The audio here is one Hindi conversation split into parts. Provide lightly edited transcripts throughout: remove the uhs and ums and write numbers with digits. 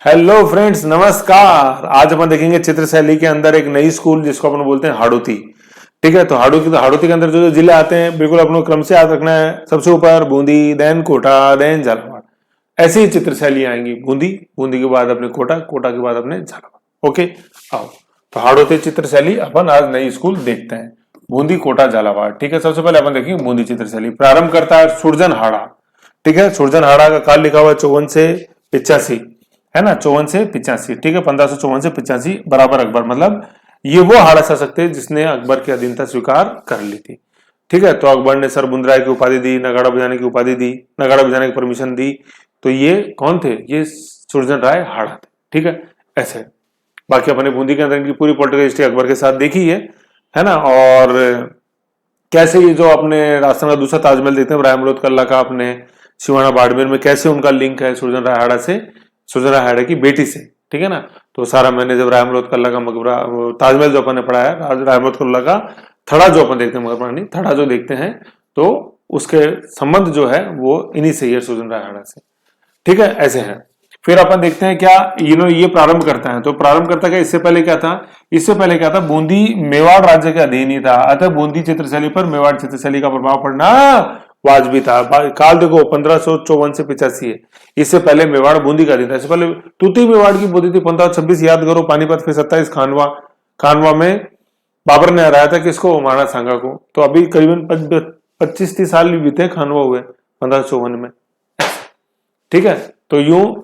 हेलो फ्रेंड्स, नमस्कार। आज अपन देखेंगे चित्र शैली के अंदर एक नई स्कूल जिसको अपन बोलते हैं हाड़ौती। ठीक है, तो हाड़ौती के अंदर जो जिले आते हैं बिल्कुल अपने क्रम से याद रखना है। सबसे ऊपर बूंदी, देन कोटा, देन झालावाड़। ऐसी ही चित्र शैली आएंगी। बूंदी, बूंदी के बाद अपने कोटा, कोटा के बाद अपने झालावाड़। ओके, आओ तो हाड़ौती चित्र शैली अपन आज नई स्कूल देखते हैं। बूंदी, कोटा, झालावाड़। ठीक है, सबसे पहले अपन देखेंगे बूंदी चित्र शैली। प्रारंभ करता है सुरजनहाड़ा। ठीक है, सुरजनहाड़ा का काल लिखा हुआ है 54 से 85, है ना, 54 से 85। ठीक है, 1554 से 85 बराबर अकबर। मतलब ये वो हाड़ा शासक थे जिसने अकबर की अधीनता स्वीकार कर ली थी। ठीक है, तो अकबर ने सरबुंदराय की उपाधि दी, नगाड़ा बजाने की उपाधि दी, नगाड़ा बजाने की परमिशन दी। तो ये कौन थे? ये सुरजन राय हाड़ा थे। ठीक है, ऐसे। बाकी अपने बूंदी के अंदर इनकी पूरी पॉलिटिकल हिस्ट्री अकबर के साथ देखी है ना। और कैसे ये जो अपने राजस्थान का दूसरा ताजमहल देखते हैं इब्राहिम लोध कल्ला का अपने सिवाना बाड़मेर में, कैसे उनका लिंक है सुरजन राय हाड़ा से, सुरजन राय हाड़ा की बेटी से। ठीक है ना, तो सारा मैंने जब इब्राहिम लोध कल्ला का मकबरा, ताजमहल जो अपन ने पढ़ा है, इब्राहिम लोध कल्ला का थड़ा जो अपन देखते हैं, मकबरा थड़ा जो देखते हैं, तो उसके संबंध जो है वो इन्हीं से ही है, सुरजन राय हाड़ा से। ठीक है, ऐसे है। फिर अपन देखते हैं क्या ये प्रारंभ करता है। तो प्रारंभ करता क्या, इससे पहले क्या था? इससे पहले क्या था? बूंदी मेवाड़ राज्य के अधीन ही था, अतः बूंदी चित्रशैली पर मेवाड़ चित्रशैली का प्रभाव पड़ना वाजबी था। काल देखो 1554 से 85 है। इससे पहले मेवाड़ बूंदी का अधीन था। इससे पहले तूती मेवाड़ की बूंदी थी। 1526 याद करो, पानीपत। फिर 27 खानवा। खानवा में बाबर ने हराया था किसको? महाराणा सांगा को। तो अभी करीबन 25-30 साल बीते खानवा हुए 1554 में। ठीक है, तो यूं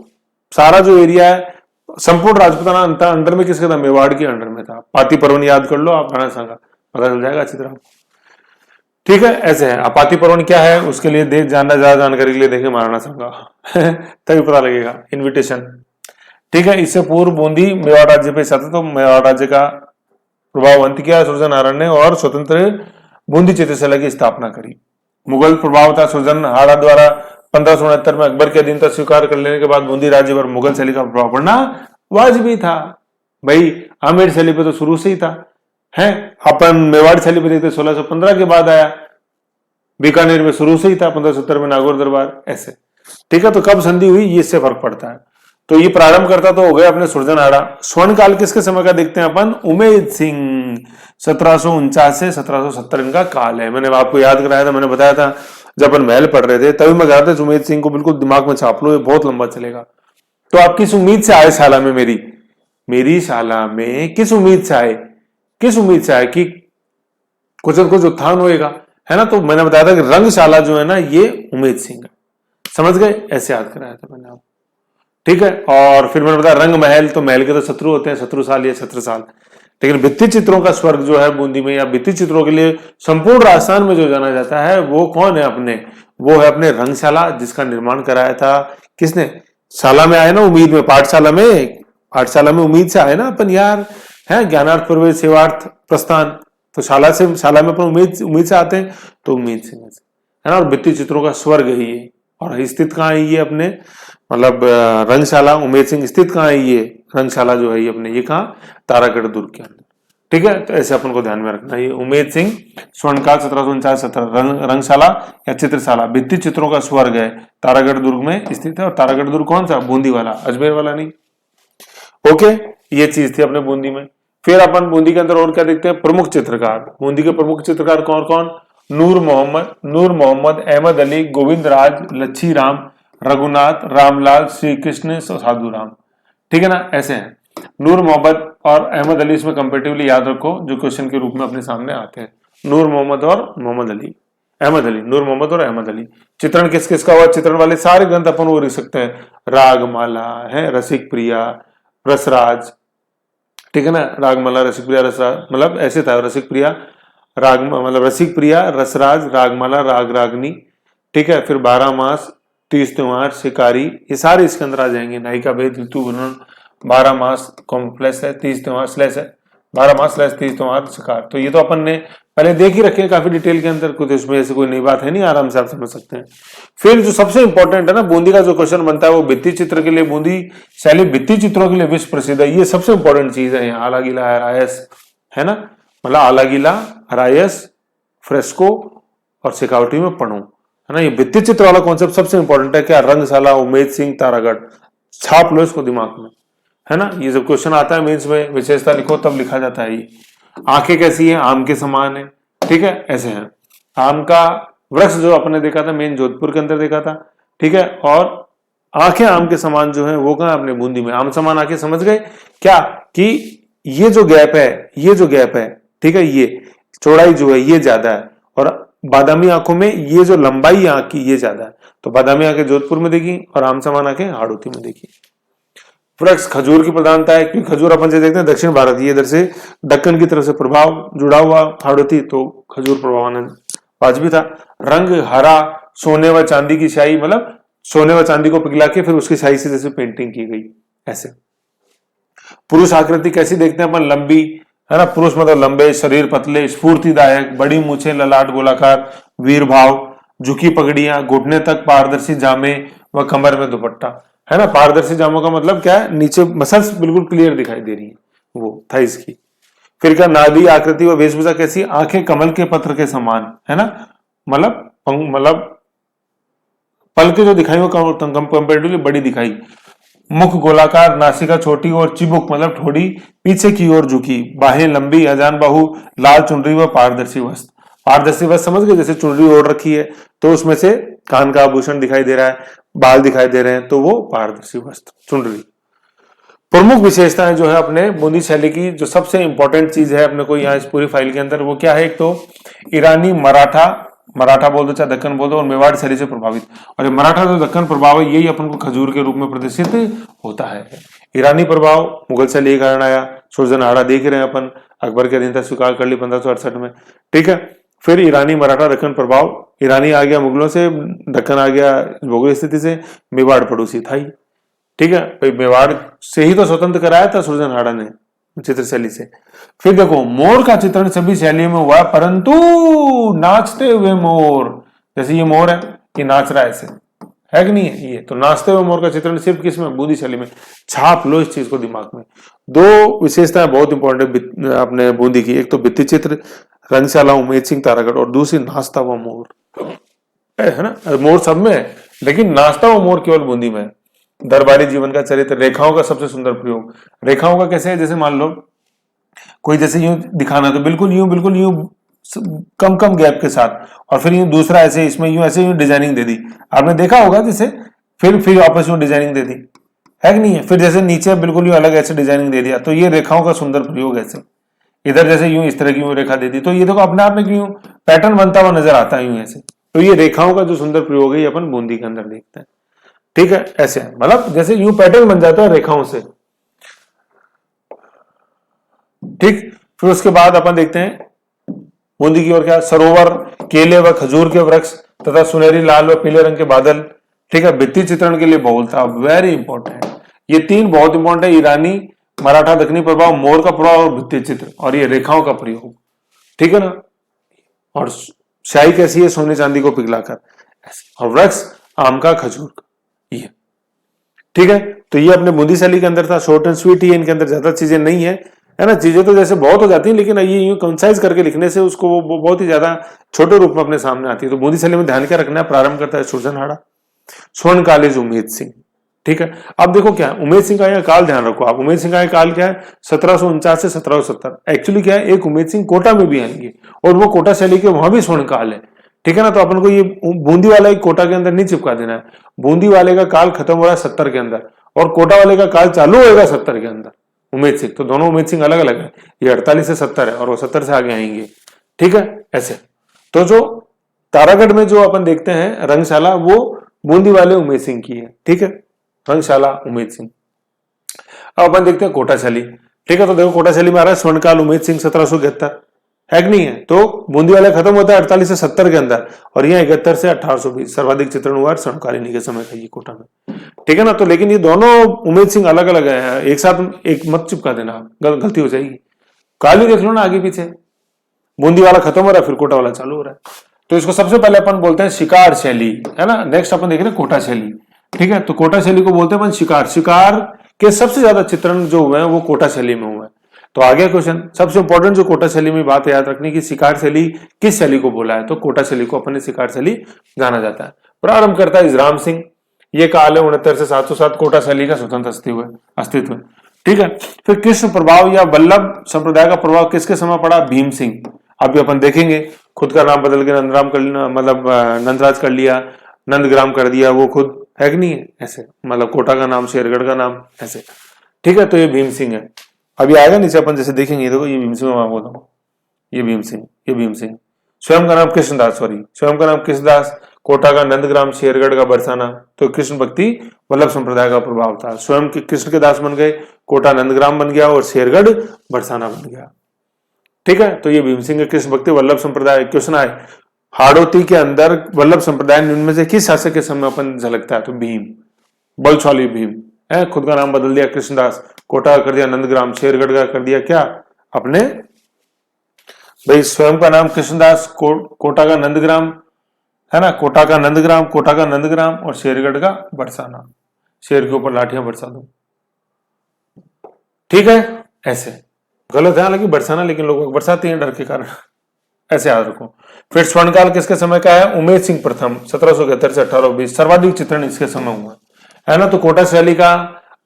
सारा जो एरिया है संपूर्ण राजपूताना अंडर में किसके था? मेवाड़ के अंडर में था। पाती पर्वन याद कर लो आप, महाराणा सांगा पता चल जाएगा अच्छी तरह। ठीक है, ऐसे है। पाती पर्वन क्या है उसके लिए देख जानना, ज्यादा जानकारी के लिए देखें महाराणा सांगा तभी पता लगेगा। इन्विटेशन। ठीक है, इससे पूर्व बूंदी मेवाड़ राज्य पे था, तो मेवाड़ राज्य का प्रभाव अंत किया सुरजन हाड़ा ने और स्वतंत्र बूंदी चित्रशैली की स्थापना करी। मुगल प्रभाव था सुरजन हाड़ा द्वारा 1569 में अकबर के अधीनता स्वीकार कर लेने के बाद बूंदी राज्य पर मुगल शैली का प्रभाव पड़ना वाजिबी था। भाई आमेर शैली पे तो शुरू से ही था, है। अपन मेवाड़ शैली पे देखते 1615 के बाद आया। बीकानेर में शुरू से ही था, 1570 में नागौर दरबार, ऐसे। ठीक है, तो कब संधि हुई ये इससे फर्क पड़ता है। तो ये प्रारंभ करता तो हो गया अपने सुरजन हाड़ा। स्वर्ण काल किसके समय का देखते हैं अपन? उमेद सिंह। 1749 से 1770 इनका काल है। मैंने आपको याद कराया था, मैंने बताया था जब अपन महल पढ़ रहे थे तभी मैं कहा था उमेद सिंह को बिल्कुल दिमाग में छाप लो, ये बहुत लंबा चलेगा। तो आप किस उम्मीद से आए शाला में? मेरी शाला में किस उम्मीद से आए? किस उम्मीद से आए कि कुछ न कुछ उत्थान होएगा, है ना। तो मैंने बताया था कि रंगशाला जो है ना ये उमेद सिंह है। समझ गए? ऐसे याद कराया था मैंने आपको। ठीक है, और फिर मैंने बताया रंग महल, तो महल के तो शत्रु होते हैं, शत्रुशाल या छत्रसाल। लेकिन भित्ति चित्रों का स्वर्ग जो है बूंदी में, या भित्ति चित्रों के लिए संपूर्ण राजस्थान में जो जाना जाता है वो कौन है? अपने वो है अपने रंगशाला, जिसका निर्माण कराया था किसने? शाला में आए ना, उम्मीद में, पाठशाला में उम्मीद से आए ना अपन यार, है। ज्ञानार्थ प्रवेश सेवार्थ प्रस्थान, तो शाला में अपन उम्मीद से आते हैं, तो उम्मीद से, है ना। और भित्ति चित्रों का स्वर्ग है ये। और स्थित कहाँ है ये अपने? मतलब रंगशाला उमेद सिंह स्थित कहाँ है ये? रंगशाला जो है ये अपने, ये कहाँ? तारागढ़ दुर्ग के अंदर। ठीक है, तो ऐसे अपन को ध्यान में रखना। ये उमेद सिंह स्वर्णकाल 1749-17 रंगशाला या चित्रशाला भित्ति चित्रों का स्वर्ग है, तारागढ़ दुर्ग में स्थित है। और तारागढ़ दुर्ग कौन सा? बूंदी वाला, अजमेर वाला नहीं। ओके, ये चीज थी अपने बूंदी में। फिर अपन बूंदी के अंदर और क्या देखते हैं? प्रमुख चित्रकार। बूंदी के प्रमुख चित्रकार कौन कौन? नूर मोहम्मद, अहमद अली, गोविंद राज, लच्छी राम, रघुनाथ, रामलाल, श्री कृष्ण, साधु राम। ठीक है ना, ऐसे हैं। नूर मोहम्मद और अहमद अली इसमें कंपेटिवली याद रखो, जो क्वेश्चन के रूप में अपने सामने आते हैं। नूर मोहम्मद और मोहम्मद अली, अहमद अली, नूर मोहम्मद और अहमद अली। चित्रण किस किस का हुआ? चित्रण वाले सारे ग्रंथ अपन वो लिख सकते हैं। रागमाला है, रसिक प्रिया, रसराज। ठीक है ना, रागमाला, रसिक प्रिया, रसराज, मतलब ऐसे था। रसिक प्रिया, राग मतलब रसिक प्रिया, रसराज, रागमाला, राग रागनी। ठीक है, फिर 12 मास, 30 त्योहार, शिकारी, ये सारे इसके अंदर आ जाएंगे। नायिका भेद, ऋतु वर्णन, 12 मास कॉम्प्लेक्स है, 30 त्योहार स्लैश है, 12 मास स्लैश 30 त्योहार शिकार। तो ये तो अपन ने पहले देख ही रखे हैं काफी डिटेल के अंदर, कुछ इसमें ऐसे कोई नई बात है नहीं, आराम से आप समझ सकते हैं। फिर जो सबसे इंपॉर्टेंट है ना, बूंदी का जो क्वेश्चन बनता है वो भित्ति चित्र के लिए, बूंदी शैली भित्ति चित्रों के लिए विश्व प्रसिद्ध है। ये सबसे इंपॉर्टेंट चीज है। यहाँ आला गीला अरायस, है ना, मतलब आला गीला अरायस, फ्रेस्को और सिकावटी में पढ़ो, है ना। ये भित्ति चित्र वाला कॉन्सेप्ट सबसे इंपॉर्टेंट है। क्या? रंगशाला, उमेद सिंह, तारागढ़, छाप लो इसको दिमाग में, है ना। ये जब क्वेश्चन आता है मेंस में, विशेषता लिखो तब लिखा जाता है ये। आंखें कैसी है, आम के समान है, ठीक है, ऐसे है। आम का वृक्ष जो अपने देखा था मेन जोधपुर के अंदर देखा था, ठीक है। और आंखें आम के समान जो है वो कहां, अपने बूंदी में। आम समान आंखें, समझ गए क्या कि ये जो गैप है, ये जो गैप है, ठीक है, ये चौड़ाई जो है ये ज्यादा है, और बादामी आंखों में ये जो लंबाई आंख की ये ज्यादा है। तो बादामी आंखें जोधपुर में देखी और आम समान आंखें हाड़ौती में देखी। वृक्ष खजूर की प्रधानता है, क्योंकि खजूर अपन से देखते हैं दक्षिण भारत, ये इधर से दक्कन की तरफ से प्रभाव जुड़ा हुआ हाड़ौती, तो खजूर प्रभाव वाजबी था। रंग हरा, सोने व चांदी की स्याही, मतलब सोने व चांदी को पिघला के फिर उसकी स्याही से जैसे पेंटिंग की गई ऐसे। पुरुष आकृति कैसी देखते हैं अपन, लंबी, है ना। पुरुष मतलब लंबे, शरीर पतले, स्फूर्तिदायक, बड़ी मूछें, ललाट गोलाकार, वीर भाव, झुकी पगड़ियां, घुटने तक पारदर्शी जामे व कमर में दुपट्टा, है ना। पारदर्शी जामों का मतलब क्या है, नीचे मसल्स बिल्कुल क्लियर दिखाई दे रही है वो थाइस की। फिर क्या, नाभि आकृति व वेशभूषा कैसी, आंखें कमल के पत्र के समान, है ना। मतलब पलके जो दिखाई वो कंपेरेटिवली बड़ी दिखाई। मुख गोलाकार, नासिका छोटी और चिबुक मतलब थोड़ी पीछे की ओर झुकी, बाहें लंबी, अजान बाहु, लाल चुनरी व पारदर्शी वस्त्र। पारदर्शी वस्त्र समझ गए, जैसे चुनरी ओढ़ रखी है तो उसमें से कान का आभूषण दिखाई दे रहा है, बाल दिखाई दे रहे हैं, तो वो पारदर्शी वस्त्र, चुनरी। प्रमुख विशेषताएं जो है अपने बूंदी शैली की, जो सबसे इंपॉर्टेंट चीज है अपने को यहाँ इस पूरी फाइल के अंदर, वो क्या है, एक तो ईरानी मराठा बोल दो चाहे दक्कन बोल दो, और मेवाड़ शैली से प्रभावित। और ये मराठा जो दक्कन प्रभाव है यही अपन को खजूर के रूप में प्रदर्शित होता है। ईरानी प्रभाव मुगल शैली के कारण आया, सुरजनहाड़ा देख रहे हैं अपन, अकबर के अधीनता स्वीकार कर ली 1568 में, ठीक है। फिर ईरानी मराठा दक्कन प्रभाव, ईरानी आ गया मुगलों से, दक्कन आ गया भौगोलिक स्थिति से, मेवाड़ पड़ोसी था ही, ठीक है भाई। मेवाड़ से ही तो स्वतंत्र कराया था सुरजनहाड़ा ने चित्र शैली से। फिर देखो, मोर का चित्रण सभी शैलियों में हुआ, परंतु नाचते हुए मोर, जैसे ये मोर है, ये नाच रहा है ऐसे, है कि नहीं है, ये तो नाचते हुए मोर का चित्रण सिर्फ किसमें, बूंदी शैली में। छाप लो इस चीज को दिमाग में। दो विशेषताएं बहुत इंपॉर्टेंट अपने बूंदी की, एक तो भित्ति चित्र रंगशाला उमेद सिंह तारागढ़, और दूसरी नाचता हुआ मोर, है ना। मोर सब में है लेकिन नाचता हुआ मोर केवल बूंदी में है। दरबारी जीवन का चरित्र, रेखाओं का सबसे सुंदर प्रयोग। रेखाओं का कैसे है, जैसे मान लो कोई जैसे यूं दिखाना तो बिल्कुल यूं कम कम गैप के साथ, और फिर यूं दूसरा ऐसे, इसमें यूं ऐसे यूं डिजाइनिंग दे दी, आपने देखा होगा जैसे, फिर वापस यूं डिजाइनिंग दे दी, है कि नहीं है। फिर जैसे नीचे बिल्कुल यूं अलग ऐसे डिजाइनिंग दे दिया, तो ये रेखाओं का सुंदर प्रयोग ऐसे। इधर जैसे यूं इस तरह की यूं रेखा दे दी, तो ये देखो अपने आप में क्यों पैटर्न बनता हुआ नजर आता है यूं ऐसे। तो ये रेखाओं का जो सुंदर प्रयोग है ये अपन बूंदी के अंदर देखते हैं, ठीक है, ऐसे मतलब जैसे यूं पैटर्न बन जाता है रेखाओं से, ठीक। फिर उसके बाद अपन देखते हैं बूंदी की ओर, क्या, सरोवर, केले व खजूर के वृक्ष तथा सुनहरी लाल व पीले रंग के बादल, ठीक है। भित्ति चित्रण के लिए बहुलता, वेरी इंपॉर्टेंट, ये तीन बहुत इंपॉर्टेंट है, ईरानी मराठा दक्षिणी प्रभाव, मोर का प्रभाव और भित्ति चित्र, और ये रेखाओं का प्रयोग, ठीक है ना। और स्याही कैसी है, सोने चांदी को पिघलाकर, और वृक्ष आम का, खजूर का, ये, ठीक है। तो ये अपने बूंदी शैली के अंदर था, शॉर्ट एंड स्वीट ही, इनके अंदर ज्यादा चीजें नहीं है, है ना। चीजें तो जैसे बहुत हो जाती हैं, लेकिन ये यूं कंसाइज करके लिखने से उसको वो बहुत ही ज्यादा छोटे रूप में अपने सामने आती है। तो बूंदी शैली में ध्यान क्या रखना है, प्रारंभ करता है सुरजनहाड़ा, स्वर्णकाल उमेद सिंह, ठीक है। अब देखो क्या है, उमेद सिंह का यह काल ध्यान रखो आप, उमेद सिंह का यह काल क्या है, 1749 से 1770। एक्चुअली क्या है, एक उमेद सिंह कोटा में भी आएंगे, और वो कोटा शैली के वहां भी स्वर्णकाल है, ठीक है ना। तो अपन को ये बूंदी वाला एक कोटा के अंदर नहीं चिपका देना है। बूंदी वाले का काल खत्म हो रहा है 70 के अंदर, और कोटा वाले का काल चालू होगा 70 के अंदर, उमेद सिंह। तो दोनों उमेद सिंह अलग अलग है, ये 48 से 70 है, और वो 70 से आगे आएंगे, ठीक है, ऐसे। तो जो तारागढ़ में जो अपन देखते हैं रंगशाला, वो बूंदी वाले उमेद सिंह की है, ठीक है, रंगशाला उमेद सिंह। अब अपन देखते हैं कोटा शैली, ठीक है। तो देखो कोटा शैली में आ रहा है स्वर्णकाल उमेद सिंह 1771, है कि नहीं है। तो बूंदी वाला खत्म होता है 48 से 70 के अंदर, और यहाँ 71 से 1820 सर्वाधिक चित्रण हुआ स्वर्णकालीन के समय का ये कोटा में, ठीक है ना। तो लेकिन ये दोनों उमेद सिंह अलग अलग है, एक साथ एक मत चिपका देना, गलती हो जाएगी। काली देख लो ना आगे पीछे, बूंदी वाला खत्म हो रहा है, फिर कोटा वाला चालू हो रहा है। तो इसको सबसे पहले अपन बोलते हैं शिकार शैली, है ना। नेक्स्ट अपन देख रहे हैं कोटा शैली, ठीक है। तो कोटा शैली को बोलते हैं अपन शिकार के सबसे ज्यादा चित्रण जो हुए हैं वो कोटा शैली में हुए हैं। तो आगे क्वेश्चन, सबसे इंपॉर्टेंट जो कोटा शैली में बात याद रखनी की शिकार शैली किस शैली को बोला है, तो कोटा शैली को अपने शिकार शैली जाना जाता है। प्रारंभ करता है राम सिंह, ये काल है 69 से 707 कोटा शैली का स्वतंत्र अस्तित्व। ठीक है, फिर कृष्ण प्रभाव या वल्लभ संप्रदाय का प्रभाव किसके समय पड़ा? भीम सिंह। अभी अपन देखेंगे, खुद का नाम बदल के नंदराम कर, मतलब नंदराज कर लिया, नंदग्राम कर दिया, वो खुद है कि नहीं है ऐसे, मतलब कोटा का नाम, शेरगढ़ का नाम ऐसे। ठीक है, तो ये भीम सिंह है। अभी आएगा नीचे अपन जैसे देखेंगे, देखो ये भीम सिंह मैं बोल रहा हूँ, ये भीम सिंह। स्वयं का नाम कृष्णदास, स्वयं का नाम कृष्णदास, कोटा का नंदग्राम, शेरगढ़ का बरसाना। तो कृष्ण भक्ति वल्लभ संप्रदाय का प्रभाव था। स्वयं के कृष्ण के दास बन गए, कोटा नंदग्राम बन गया और शेरगढ़ बरसाना बन गया। ठीक है, तो ये भीम सिंह कृष्ण भक्ति वल्लभ संप्रदाय। क्वेश्चन आए, हाड़ौती के अंदर वल्लभ संप्रदाय उनमें से किस शासक के समय अपन झलकता है? तो भीम, बलशाली भीम है। खुद का नाम बदल दिया कृष्णदास, कोटा कर दिया नंदग्राम, शेरगढ़ का कर दिया क्या अपने भाई, स्वयं का नाम कृष्णदास, कोटा का नंदग्राम है ना, कोटा का नंदग्राम और शेरगढ़ का बरसाना। शेर के ऊपर लाठियां बरसा दो। ठीक है, ऐसे गलत है हालांकि बरसाना, लेकिन लोग बरसाते हैं डर के कारण, ऐसे याद रखो। फिर स्वर्णकाल किसके समय का है? उमेद सिंह प्रथम, 1771 से 1820। सर्वाधिक चित्रण इसके समय हुआ है ना। तो कोटा शैली का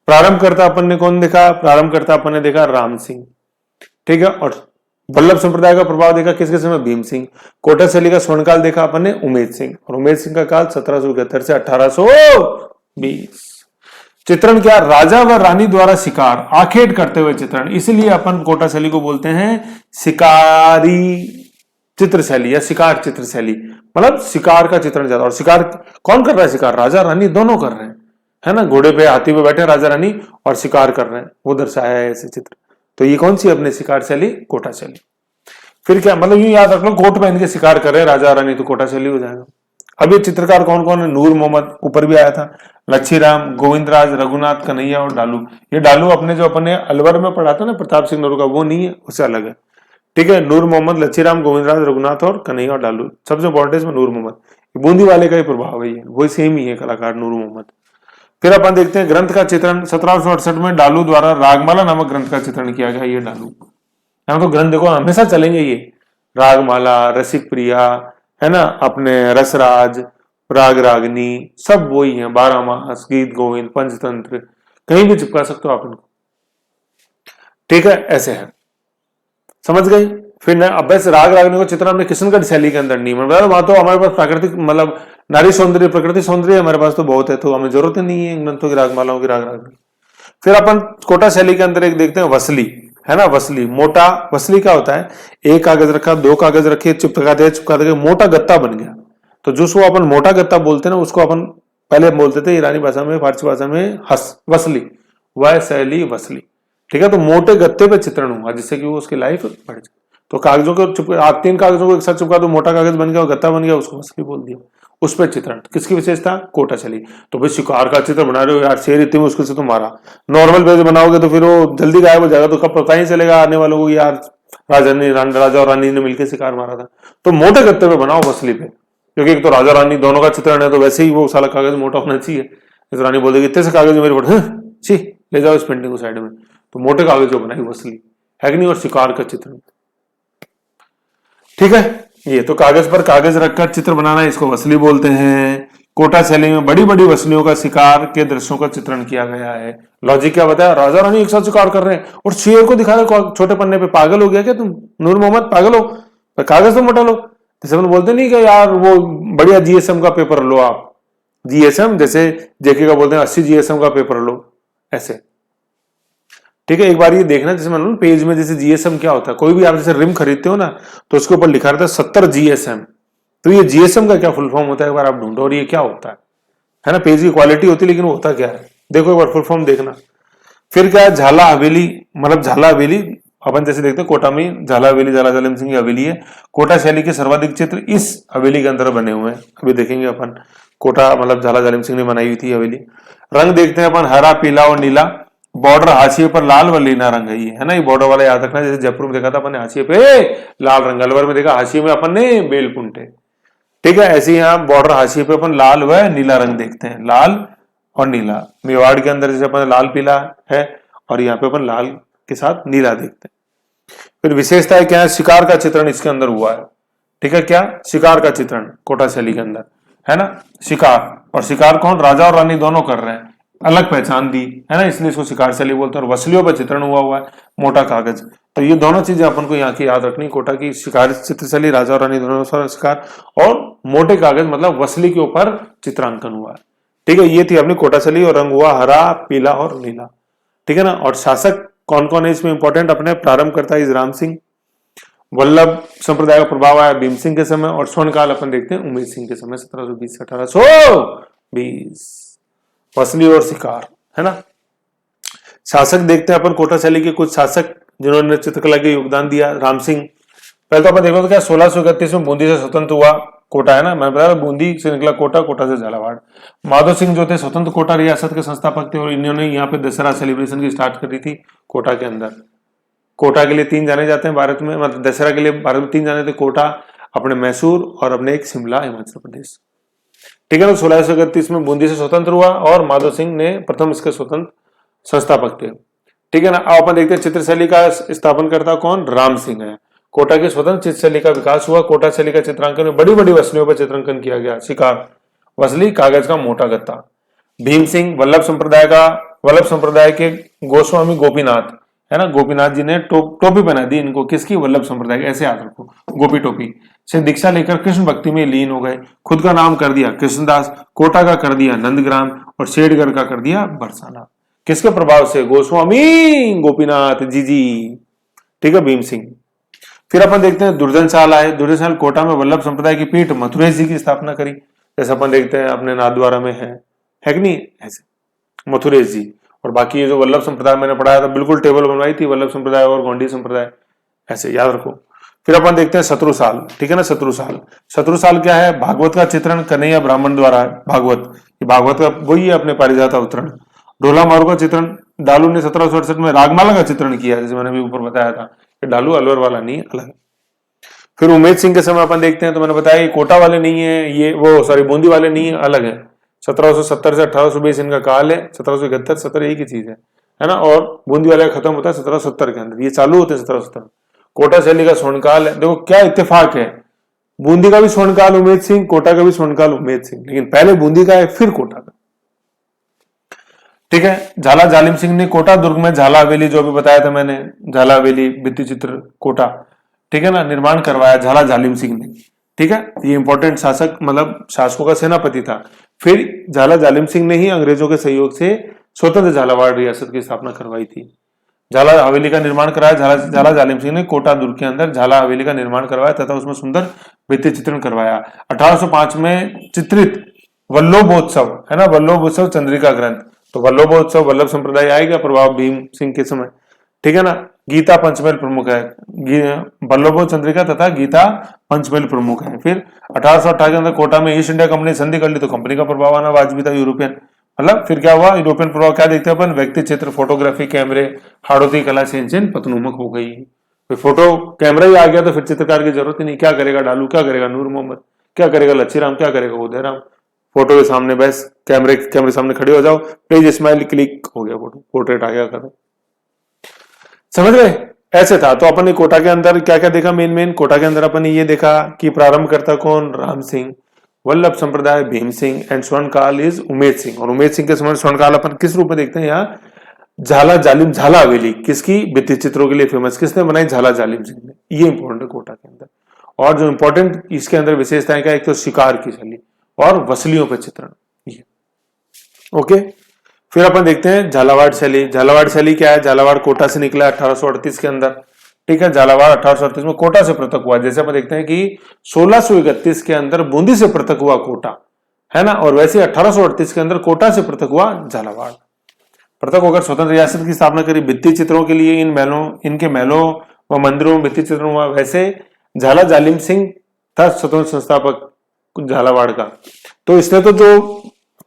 प्रारंभ करता अपन ने कौन देखा? प्रारंभ करता अपन ने देखा राम सिंह। ठीक है, और वल्लभ संप्रदाय का प्रभाव देखा किसके समय? भीम सिंह। कोटा शैली का स्वर्णकाल देखा अपन ने उमेद सिंह, और उमेद सिंह का काल 1771 से 1820। चित्रण क्या? राजा व रानी द्वारा शिकार, आखेट करते हुए चित्रण। इसलिए अपन कोटा शैली को बोलते हैं शिकारी चित्रशैली या शिकार चित्रशैली, मतलब शिकार का चित्रण ज्यादा। और शिकार कौन कर रहा है? शिकार राजा रानी दोनों कर रहे हैं, है ना। घोड़े पे हाथी पे बैठे राजा रानी और शिकार कर रहे हैं, वो दर्शाया है ऐसे चित्र। तो ये कौन सी अपने शिकार शैली? कोटा शैली। फिर क्या मतलब, यूं याद रख लो, कोट पहन के शिकार कर रहे हैं राजा रानी, तो कोटा शैली हो जाएगा। अब ये चित्रकार कौन कौन है? नूर मोहम्मद, ऊपर भी आया था, लच्छीराम, गोविंदराज, रघुनाथ, कन्हैया और डालू। ये डालू अपने जो अपने अलवर में पढ़ा था ना प्रताप सिंह नरू का, वो नहीं है, उससे अलग है। ठीक है, नूर मोहम्मद, लच्छीराम, गोविंदराज, रघुनाथ और कन्हैया और डालू। सबसे इंपॉर्टेंट में नूर मोहम्मद, बूंदी वाले का ही प्रभाव है, ये वही सेम ही है कलाकार नूर मोहम्मद। फिर अपन देखते हैं ग्रंथ का चित्रण। 1768 में डालू द्वारा रागमाला नामक ग्रंथ का चित्रण किया गया। ये डालू, यहाँ तो ग्रंथ देखो हमेशा चलेंगे ये, रागमाला, रसिक प्रिया, है ना, अपने रसराज, राग रागनी, सब वही है। 12 मास, गीत गोविंद, पंचतंत्र, कहीं भी चिपका सकते हो आप इनको। ठीक है, ऐसे है, समझ गए। फिर न अब वैसे राग रागनी को चित्रण हमने किशनगढ़ शैली के अंदर नहीं बनाया, वहां तो हमारे पास प्राकृतिक मतलब नारी सौंदर्य, प्रकृति सौंदर्य हमारे पास तो बहुत है, तो हमें जरूरत ही नहीं है इन ग्रंथों की, रागमालाओं की, राग रागनी। फिर अपन कोटा शैली के अंदर एक देखते हैं वसली, है ना। वसली, मोटा वसली क्या होता है? एक कागज रखा, 2 कागज रखे, चिपकाते मोटा गत्ता बन गया। तो जो सो अपन मोटा गत्ता बोलते हैं ना, उसको अपन पहले बोलते थे ईरानी भाषा में, फारसी भाषा में वसली, वह शैली वसली। ठीक है, तो मोटे गत्ते पे चित्रण हुआ जिससे कि वो उसकी लाइफ बढ़ जाए। तो कागजों को आप 3 कागजों को एक साथ चिपका दो, मोटा कागज बन गया और गत्ता बन गया, उसको वसली बोल दिया। उस पर चित्रण किसकी विशेषता? कोटा शैली। तो भाई शिकार का चित्र बना रहे हो यार, शेर इतनी मुश्किल से तो मारा, नॉर्मल पेज बनाओगे तो फिर वो जल्दी गायब हो जाएगा, तो कब पता ही चलेगा आने वालों को यार राजा और रानी ने मिलकर शिकार मारा था। तो मोटे गत्ते पे बनाओ वसली पे, क्योंकि एक तो राजा रानी दोनों का चित्रण है, तो वैसे ही वो साला कागज मोटा होना चाहिए। इस रानी बोल देगी इतने से कागज मेरे पड़े, छी ले जाओ इस पेंटिंग को साइड में। तो मोटे कागज जो बनाई वसली है कि नहीं, और शिकार का चित्रण। ठीक है, ये तो कागज पर कागज रखकर चित्र बनाना, इसको वसली बोलते हैं। कोटा शैली में बड़ी बड़ी वसलियों का शिकार के दृश्यों का चित्रण किया गया है। लॉजिक क्या बताया? राजा रानी एक साथ शिकार कर रहे हैं और शेर को दिखा रहे छोटे पन्ने पे। पागल हो गया क्या तुम नूर मोहम्मद? पागल हो? तो कागज तो मोटा लो। जैसे हम बोलते नहीं कि यार वो बढ़िया जीएसएम का पेपर लो आप, जीएसएम जैसे जेके का बोलते हैं 80 जीएसएम का पेपर लो, ऐसे। ठीक है, एक बार ये देखना, जैसे मान लो पेज में जैसे जीएसएम क्या होता है, कोई भी आप जैसे रिम खरीदते हो ना, तो उसके ऊपर लिखा रहता है 70 जीएसएम। तो ये जीएसएम का क्या फुल फॉर्म होता है, एक बार आप ढूंढो और ये क्या होता है ना। पेज की क्वालिटी होती है, लेकिन वो होता क्या है देखो, एक बार फुल फॉर्म देखना। फिर क्या है, झाला हवेली, मतलब झाला हवेली अपन जैसे देखते हैं कोटा में झाला हवेली, झाला जालिम सिंह की हवेली है। कोटा शैली के सर्वाधिक चित्र इस हवेली के अंदर बने हुए हैं। अभी देखेंगे अपन, कोटा मतलब झाला जालिम सिंह ने बनाई हुई थी हवेली। रंग देखते हैं अपन, हरा, पीला और नीला। बॉर्डर हाशिए पर लाल व नीला रंग है, ये है ना। ये बॉर्डर वाला याद रखना, जैसे जयपुर में देखा था अपन ने हाशिए पे लाल रंग, अलवर में देखा हाशिए में अपन ने बेलकुंटे। ठीक है, ऐसे यहाँ बॉर्डर हाशिए पे अपन लाल व नीला रंग देखते हैं, लाल और नीला। मेवाड़ के अंदर जैसे अपन लाल पीला है, और यहाँ पे अपन लाल के साथ नीला देखते हैं। फिर विशेषता क्या है? शिकार का चित्रण इसके अंदर हुआ है। ठीक है, क्या? शिकार का चित्रण कोटा शैली के अंदर, है ना। शिकार और शिकार कौन, राजा और रानी दोनों कर रहे हैं, अलग पहचान दी है ना, इसलिए इसको शिकार शैली बोलते हैं। और वसलियों पर चित्रण हुआ है, मोटा कागज। तो ये दोनों चीजें अपन को यहाँ की याद रखनी, कोटा की शिकार चित्रशैली, राजा और रानी दोनों शिकार, और मोटे कागज मतलब वसली के ऊपर चित्रांकन हुआ है। ठीक है, ये थी अपनी कोटा शैली, और रंग हुआ हरा, पीला और नीला। ठीक है ना। और शासक कौन कौन है इसमें इंपॉर्टेंट, अपने प्रारंभ करता है राम सिंह, वल्लभ संप्रदाय का प्रभाव आया भीम सिंह के समय, और स्वर्णकाल अपन देखते हैं उमेद सिंह के समय 1720 से 1820। वसली और शिकार है ना। शासक देखते हैं अपन कोटा शैली के कुछ शासक जिन्होंने चित्रकला के योगदान दिया। राम सिंह, पहले तो अपन देखो तो क्या 1631 में बूंदी से स्वतंत्र हुआ कोटा, है ना, मैं बताया बूंदी से निकला कोटा, कोटा से झालावाड़। माधो सिंह जो थे स्वतंत्र कोटा रियासत के संस्थापक थे, और इन्होंने यहाँ पे दशहरा सेलिब्रेशन की स्टार्ट करी थी कोटा के अंदर। कोटा के लिए 3 जाने जाते हैं भारत में, मतलब दशहरा के लिए भारत में 3 जाने थे, कोटा, अपने मैसूर और अपने एक शिमला हिमाचल प्रदेश। ठीक है ना। 1631 में बूंदी से स्वतंत्र हुआ, और माधो सिंह ने प्रथम इसके स्वतंत्र संस्थापक थे। ठीक है ना। अब अपन देखते हैं चित्रशैली का स्थापन करता कौन, राम सिंह है। कोटा की स्वतंत्र चित्रशैली का विकास हुआ। कोटा शैली का चित्रांकन में बड़ी बड़ी वसलियों पर चित्रांकन किया गया, शिकार, वसली, कागज का मोटा गत्ता। भीम सिंह, वल्लभ संप्रदाय के गोस्वामी गोपीनाथ, है ना, गोपीनाथ जी ने टोपी बना दी इनको, किसकी, वल्लभ संप्रदाय, ऐसे याद रखो, गोपी टोपी से दीक्षा लेकर कृष्ण भक्ति में लीन हो गए। खुद का नाम कर दिया कृष्णदास, कोटा का कर दिया नंदग्राम, और शेरगढ़ का कर दिया बरसाना। किसके प्रभाव से, गोस्वामी गोपीनाथ जी। ठीक है, भीम सिंह। फिर अपन देखते हैं दुर्जनशाल आए। दुर्जनशाल कोटा में वल्लभ संप्रदाय की पीठ मथुरेश जी की स्थापना करी, जैसे अपन देखते हैं अपने नाथद्वारा में है कि नहीं, ऐसे मथुरेश जी। और बाकी ये जो वल्लभ संप्रदाय मैंने पढ़ाया था, बिल्कुल टेबल बनवाई थी, वल्लभ संप्रदाय और गोंडी संप्रदाय, ऐसे याद रखो। फिर अपन देखते हैं शत्रुसाल। ठीक है ना, शत्रुसाल क्या है, भागवत का चित्रण कन्हैया ब्राह्मण द्वारा, भागवत का वही है अपने पारिजात अवतरण। ढोला मारू का चित्रण डालू ने 1768 में रागमाला का चित्रण किया, जैसे मैंने भी ऊपर बताया था कि डालू अलवर वाला नहीं, अलग। फिर उमेद सिंह के समय अपन देखते हैं, तो मैंने बताया ये कोटा वाले नहीं है, ये वो सॉरी बूंदी वाले नहीं है, अलग है। 1770 से 1820 इनका काल है, 1771 70 एक ही चीज है ना। और बूंदी वाले खत्म होता है 1770 के अंदर, ये चालू होते हैं 1770। कोटा शैली का स्वर्णकाल है। देखो क्या इत्तेफाक है, बूंदी का भी स्वर्णकाल उमेद सिंह, कोटा का भी स्वर्णकाल उमेद सिंह, लेकिन पहले बूंदी का है फिर कोटा का। ठीक है। झाला जालिम सिंह ने कोटा दुर्ग में झाला हवेली, जो भी बताया था मैंने, झाला हवेली भित्ति चित्र कोटा, ठीक है ना, निर्माण करवाया झाला जालिम सिंह ने। ठीक है, ये इंपॉर्टेंट शासक मतलब शासकों का सेनापति था। फिर झाला जालिम सिंह ने ही अंग्रेजों के सहयोग से स्वतंत्र झालावाड़ रियासत की स्थापना करवाई थी। झाला हवेली का निर्माण कराया झाला जालिम सिंह ने, कोटा दुर्ग के अंदर झाला हवेली का निर्माण करवाया तथा उसमें सुंदर भित्ति चित्रण करवाया। 1805 में चित्रित वल्लभोत्सव, है ना, वल्लभोत्सव चंद्रिका ग्रंथ, तो वल्लभोत्सव वल्लभ संप्रदाय आएगा प्रभाव भीम सिंह के समय। ठीक है ना। गीता पंचमेल प्रमुख है, वल्लभोत्सव चंद्रिका तथा गीता पंचमेल प्रमुख है। फिर 1828 के अंदर कोटा में ईस्ट इंडिया कंपनी संधि कर ली, तो कंपनी का प्रभाव आना वाजबी था, यूरोपियन, मतलब फिर क्या हुआ, यूरोपियन प्रभाव क्या देखते हैं अपन, व्यक्ति चित्र, फोटोग्राफी, कैमरे, हाड़ौती कला सेंचन पतनुमक हो गई। फिर फोटो कैमरा ही आ गया तो फिर चित्रकार की जरूरत ही नहीं। क्या करेगा डालू, क्या करेगा नूर मोहम्मद, क्या करेगा लच्छीराम, क्या करेगा उदयराम, फोटो के सामने बस कैमरे सामने खड़े हो जाओ, पेज स्माइल क्लिक हो गया, फोटो पोर्ट्रेट आ गया, करो, समझ गए, ऐसे था। तो अपन ने कोटा के अंदर क्या क्या देखा, मेन कोटा के अंदर अपन ने ये देखा कि प्रारंभ करता कौन, राम सिंह, वल्लभ संप्रदाय भीम सिंह, एंड स्वर्णकाल इज उमेद सिंह। और उमेद सिंह के समय स्वर्णकाल अपन किस रूप में देखते हैं, यहाँ झाला जालिम, झाला हवेली किसकी, भित्ति चित्रों के लिए फेमस, किसने बनाई, झाला जालिम सिंह ने। ये इंपॉर्टेंट है कोटा के अंदर। और जो इंपॉर्टेंट इसके अंदर विशेषताएं क्या, एक तो शिकार की शैली और वसलियों पर चित्रण, ये ओके। फिर अपन देखते हैं झालावाड़ शैली। झालावाड़ शैली क्या है, झालावाड़ कोटा से निकला 1838 के अंदर। ठीक है, झालावाड़ 1838 में कोटा से पृथक हुआ। जैसे अपन देखते हैं कि 1631 के अंदर बूंदी से पृथक हुआ कोटा, है ना, और वैसे 1838 के अंदर कोटा से पृथक हुआ झालावाड़। पृथक होकर स्वतंत्र रियासत की स्थापना करी। भित्ति चित्रों के लिए इनके महलों व मंदिरों में भित्ति चित्रण हुआ। वैसे झाला जालिम सिंह था स्वतंत्र संस्थापक झालावाड़ का। तो इसने तो जो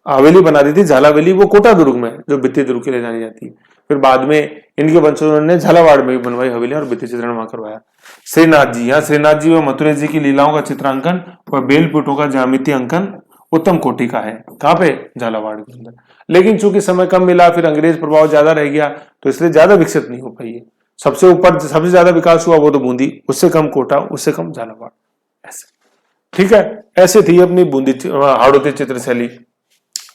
हवेली बना दी थी झाला हवेली, वो कोटा दुर्ग में, जो भित्ति दुर्ग के लिए जानी जाती है। फिर बाद में इनके वंशजों ने झालावाड़ में भी बनवाई हवेली और भित्ति चित्रण वहां करवाया। श्रीनाथ जी, यहाँ श्रीनाथ जी व मथुरा जी की लीलाओं का चित्रांकन व बेलपुटों का ज्यामितीय अंकन उत्तम कोटि का है। कहाँ पे, झालावाड़ के अंदर। लेकिन चूंकि समय कम मिला, फिर अंग्रेज प्रभाव ज्यादा रह गया, तो इसलिए ज्यादा विकसित नहीं हो पाई है। सबसे ऊपर सबसे ज्यादा विकास हुआ वो तो बूंदी, उससे कम कोटा, उससे कम झालावाड़, ऐसे। ठीक है, ऐसे थी अपनी बूंदी हाड़ौती चित्रशैली।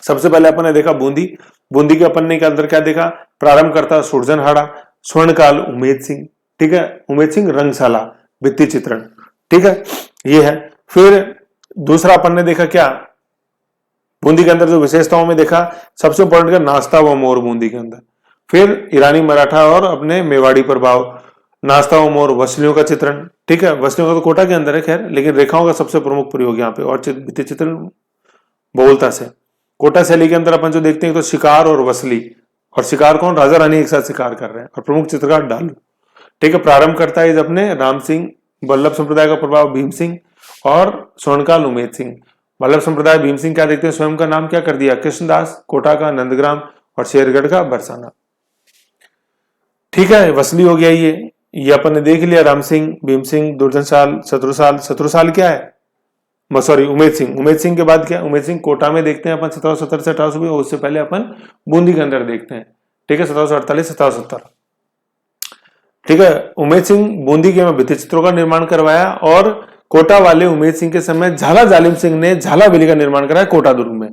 सबसे पहले अपन ने देखा बूंदी, बूंदी के अपन ने के अंदर क्या देखा, प्रारंभ करता सुरजनहाड़ा, स्वर्णकाल उमेद सिंह, ठीक है, उमेद सिंह रंगशाला भित्ति चित्रण, ठीक है, ये है। फिर दूसरा अपन ने देखा क्या, बूंदी के अंदर जो विशेषताओं में देखा, सबसे इंपॉर्टेंट का नाश्ता व मोर बूंदी के अंदर। फिर ईरानी मराठा और अपने मेवाड़ी प्रभाव, नाश्ता व मोर वसलियों का चित्रण, ठीक है, वसलियों का तो कोटा के अंदर है खैर, लेकिन रेखाओं का सबसे प्रमुख प्रयोग यहाँ पे, और भित्ति चित्रण बहुलता से। कोटा शैली के अंदर अपन जो देखते हैं तो शिकार और वसली, और शिकार कौन, राजा रानी एक साथ शिकार कर रहे हैं, और प्रमुख चित्रकार डालू, ठीक है। प्रारंभ करता है अपने राम सिंह, वल्लभ संप्रदाय का प्रभाव भीम सिंह, और स्वर्णकाल उमेद सिंह। वल्लभ संप्रदाय भीम सिंह क्या देखते हैं, स्वयं का नाम क्या कर दिया, कृष्णदास, कोटा का नंदग्राम, और शेरगढ़ का बरसाना, ठीक है। वसली हो गया ये अपन ने देख लिया, राम सिंह, भीम सिंह, दुर्जनशाल, शत्रुसाल, शत्रुसाल क्या है, सॉरी उमेद सिंह, उमेद सिंह के बाद क्या, उमेद सिंह कोटा में देखते हैं अपन 1770 से 1820, उससे पहले अपन बूंदी के अंदर देखते हैं, ठीक है, 1748 1770, ठीक है। उमेद सिंह बूंदी के में भित्ति चित्रों का निर्माण करवाया, और कोटा वाले उमेद सिंह के समय झाला जालिम सिंह ने झाला वेली का निर्माण कराया कोटा दुर्ग में,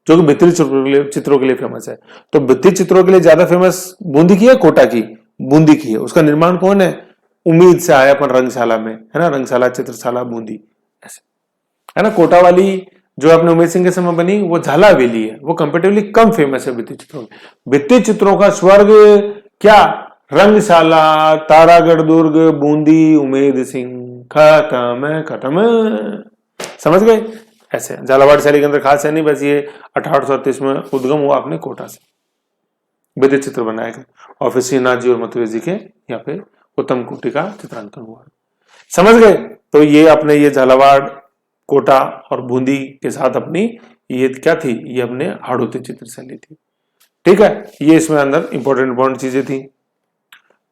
जो कि भित्ति चित्रों के लिए फेमस है। तो भित्ति चित्रों के लिए ज्यादा फेमस बूंदी की है कोटा की, बूंदी की है। उसका निर्माण कौन है, उम्मीद से आया अपन रंगशाला में, है ना, रंगशाला चित्रशाला बूंदी, ऐसे है ना। कोटा वाली जो अपने उमेद सिंह के समय बनी वो झाला हवेली है, वो कंपेरेटिवली कम फेमस है भित्ति चित्रों में। भित्ति चित्रों का स्वर्ग क्या, रंगशाला, तारागढ़ दुर्ग, बूंदी, उमेद सिंह, खत्म खत्म, समझ गए। ऐसे झालावाड़ शैली के अंदर खास है नहीं, बस ये 1838 में उद्गम हुआ अपने कोटा से, भित्ति चित्र बनाए गए, और फिर श्रीनाथ जी और मतुरे जी के यहाँ पे उत्तम कोटि का चित्रांकन हुआ, समझ गए। तो ये अपने ये झालावाड़, कोटा और बूंदी के साथ अपनी ये क्या थी, ये अपने हाड़ौती चित्र शैली थी, ठीक है। ये इसमें अंदर इंपॉर्टेंट चीजें थी।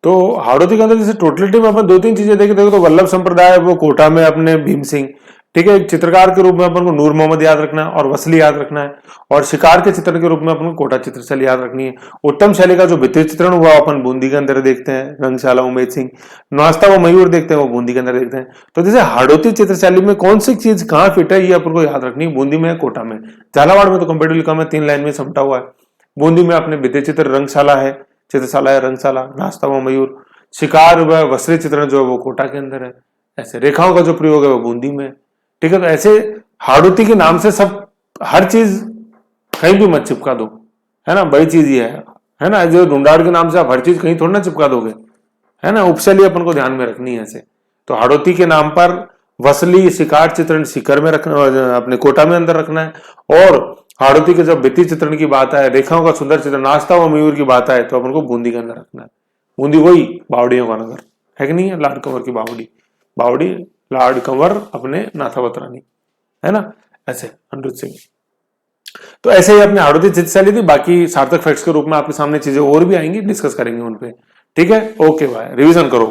तो हाड़ौती के अंदर जैसे टोटलिटी में अपन 2-3 चीजें देखे, देखो तो वल्लभ संप्रदाय वो कोटा में अपने भीम सिंह, ठीक है, चित्रकार के रूप में अपन को नूर मोहम्मद याद रखना है, और वसली याद रखना है, और शिकार के चित्रण के रूप में अपन को कोटा चित्र शैली याद रखनी है। उत्तम शैली का जो भित्ति चित्रण हुआ अपन बूंदी के अंदर देखते हैं, रंगशाला उमेद सिंह, नाश्ता व मयूर देखते हैं वो बूंदी के अंदर देखते हैं। तो जैसे हाड़ौती चित्र शैली में कौन सी चीज कहाँ फिट है, ये अपन को याद रखनी है, बूंदी में, कोटा में, झालावाड़ में तो कंपेरेटिवली कम है, 3 लाइन में समटा हुआ है। बूंदी में अपने भित्ति चित्र रंगशाला है, चित्रशाला है रंगशाला, नाश्ता व मयूर, शिकार व वस्त्री चित्रण जो है वो कोटा के अंदर है, ऐसे रेखाओं का जो प्रयोग है वो बूंदी में, ठीक है। तो ऐसे हाड़ौती के नाम से सब हर चीज कहीं भी मत चिपका दो, है ना, बड़ी चीज ये है ना, जो ढूंढाड़ के नाम से आप हर चीज कहीं थोड़ा ना चिपका दोगे, है ना, उपशैली अपन को ध्यान में रखनी है ऐसे। तो हाड़ौती के नाम पर वसली शिकार चित्रण शिखर में रखना, अपने कोटा में अंदर रखना है, और हाड़ौती के जब भित्ति चित्रण की बात आए, रेखाओं का सुंदर चित्रण, नाश्ता व मयूर की बात आए, तो अपन को बूंदी के अंदर रखना है। बूंदी वही बावड़ियों का नगर है कि नहीं है, लाड कंवर की बावड़ी, बावड़ी लाड कंवर अपने नाथावत रानी, है ना, ऐसे अनिरुद्ध सिंह। तो ऐसे ही अपने हाड़ौती चित्र शैली थी। बाकी सार्थक फैक्ट्स के रूप में आपके सामने चीजें और भी आएंगी, डिस्कस करेंगे उनपे, ठीक है। ओके बाय, रिवीजन करो।